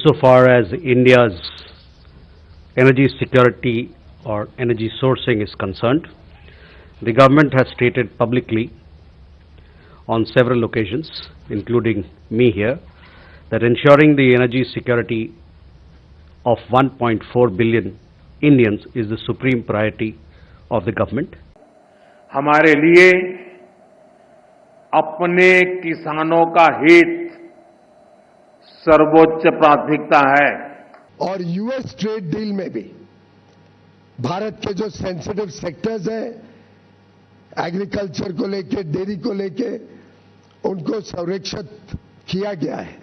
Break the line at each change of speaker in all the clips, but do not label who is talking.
Insofar as India's energy security or energy sourcing is concerned, the government has stated publicly on several occasions, including me here, that ensuring the energy security of 1.4 billion Indians is the supreme priority of the government.
हमारे लिए अपने किसानों का हित सर्वोच्च प्राथमिकता है
और यूएस ट्रेड डील में भी भारत के जो सेंसिटिव सेक्टर्स हैं, एग्रीकल्चर को लेके, डेयरी को लेके, उनको संरक्षित किया गया है।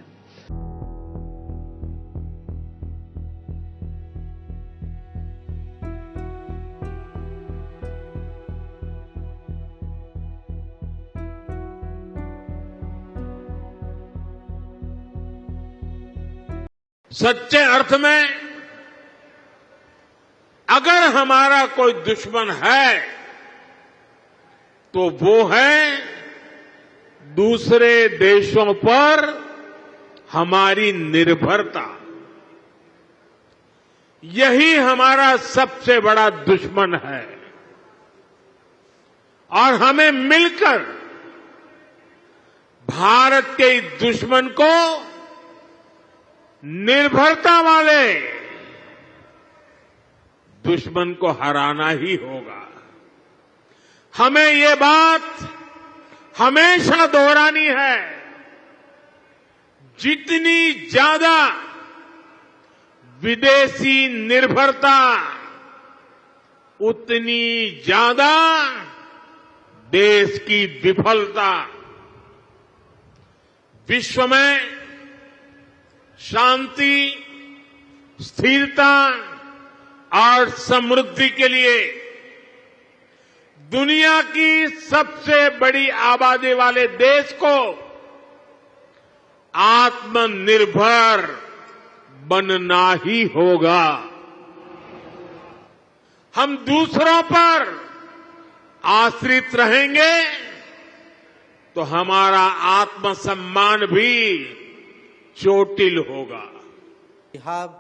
सच्चे अर्थ में अगर हमारा कोई दुश्मन है तो वो है दूसरे देशों पर हमारी निर्भरता। यही हमारा सबसे बड़ा दुश्मन है और हमें मिलकर भारत के इस दुश्मन को निर्भरता वाले दुश्मन को हराना ही होगा। हमें ये बात हमेशा दोहरानी है, जितनी ज्यादा विदेशी निर्भरता उतनी ज्यादा देश की विफलता। विश्व में शांति, स्थिरता और समृद्धि के लिए दुनिया की सबसे बड़ी आबादी वाले देश को आत्मनिर्भर बनना ही होगा। हम दूसरों पर आश्रित रहेंगे तो हमारा आत्मसम्मान भी चोटिल होगा।
We have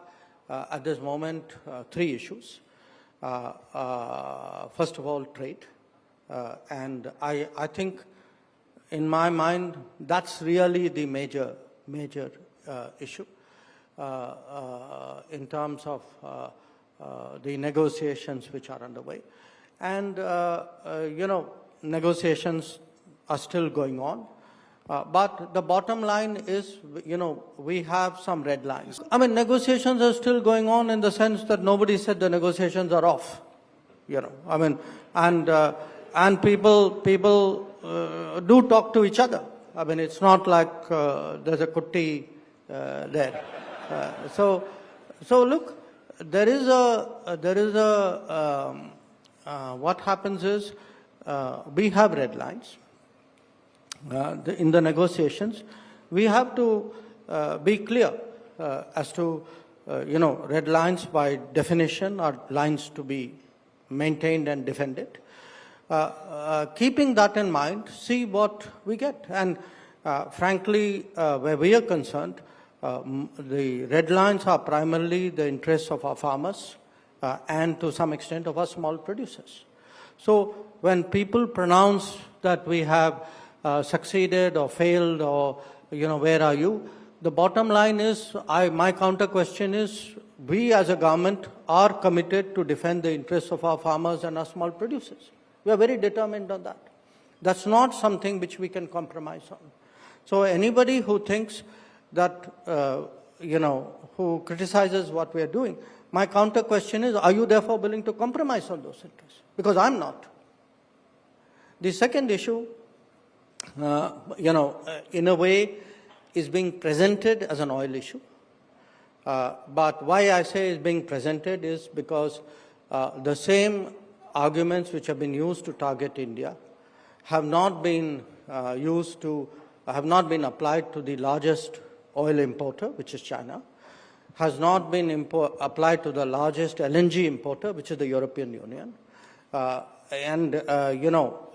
at this moment three issues. First of all, trade, and I think, in my mind, that's really the major issue in terms of the negotiations which are underway, and negotiations are still going on. But the bottom line is, we have some red lines. I mean, negotiations are still going on in the sense that nobody said the negotiations are off. I mean, and people do talk to each other. I mean, it's not like there's a kutti there. So look, there is a what happens is we have red lines. In the negotiations, we have to be clear as to, red lines by definition are lines to be maintained and defended. Keeping that in mind, see what we get. And frankly, where we are concerned, the red lines are primarily the interests of our farmers and to some extent of our small producers. So when people pronounce that we have succeeded or failed or, where are you? The bottom line is, my counter question is, we as a government are committed to defend the interests of our farmers and our small producers. We are very determined on that. That's not something which we can compromise on. So anybody who thinks that, who criticizes what we are doing, my counter question is, are you therefore willing to compromise on those interests? Because I'm not. The second issue, in a way, is being presented as an oil issue. But why I say is being presented is because the same arguments which have been used to target India have not been applied to the largest oil importer, which is China, has not been applied to the largest LNG importer, which is the European Union.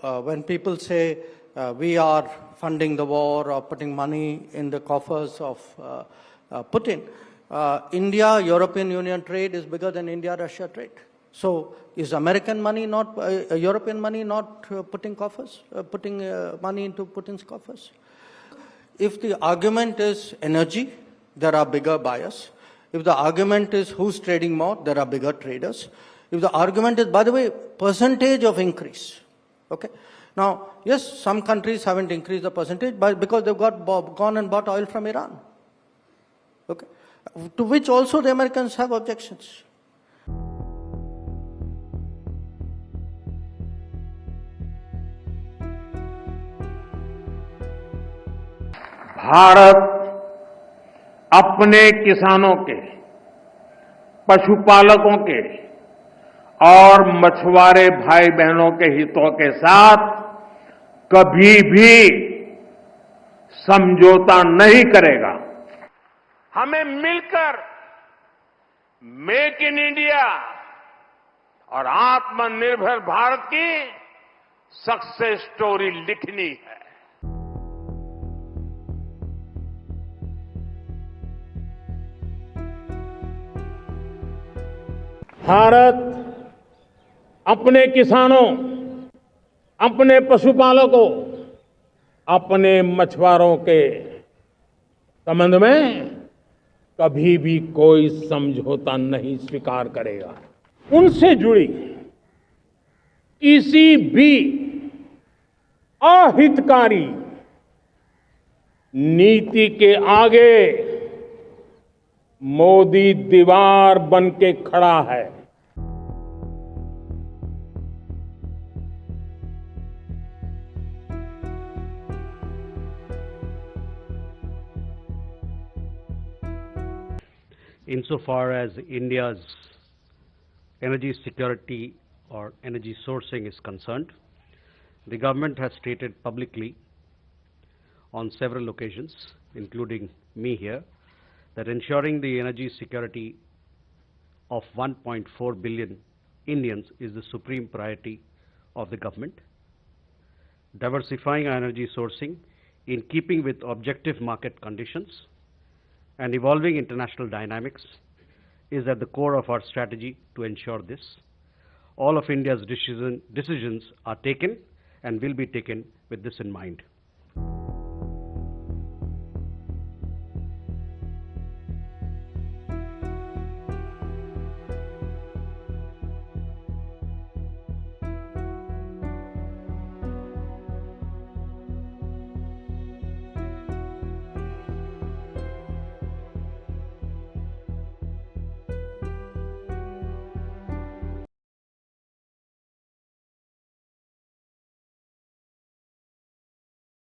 When people say we are funding the war or putting money in the coffers of Putin, India, European Union trade is bigger than India-Russia trade. So is American money not, European money not putting money into Putin's coffers? If the argument is energy, there are bigger buyers. If the argument is who's trading more, there are bigger traders. If the argument is, by the way, percentage of increase, okay? Now, yes, some countries haven't increased the percentage because they've gone and bought oil from Iran, okay? To which also the Americans have objections.
Bharat अपने किसानों के, पशुपालकों के और मछुआरे भाई बहनों के हितों के साथ कभी भी समझौता नहीं करेगा। हमें मिलकर मेक इन इंडिया और आत्मनिर्भर भारत की सक्सेस स्टोरी लिखनी है। भारत अपने किसानों, अपने पशुपालकों, अपने मछुआरों के संबंध में कभी भी कोई समझौता नहीं स्वीकार करेगा। उनसे जुड़ी किसी भी अहितकारी नीति के आगे मोदी दीवार बन के खड़ा है।
Insofar as India's energy security or energy sourcing is concerned, the government has stated publicly on several occasions, including me here, that ensuring the energy security of 1.4 billion Indians is the supreme priority of the government. Diversifying our energy sourcing in keeping with objective market conditions and evolving international dynamics is at the core of our strategy to ensure this. All of India's decisions are taken and will be taken with this in mind.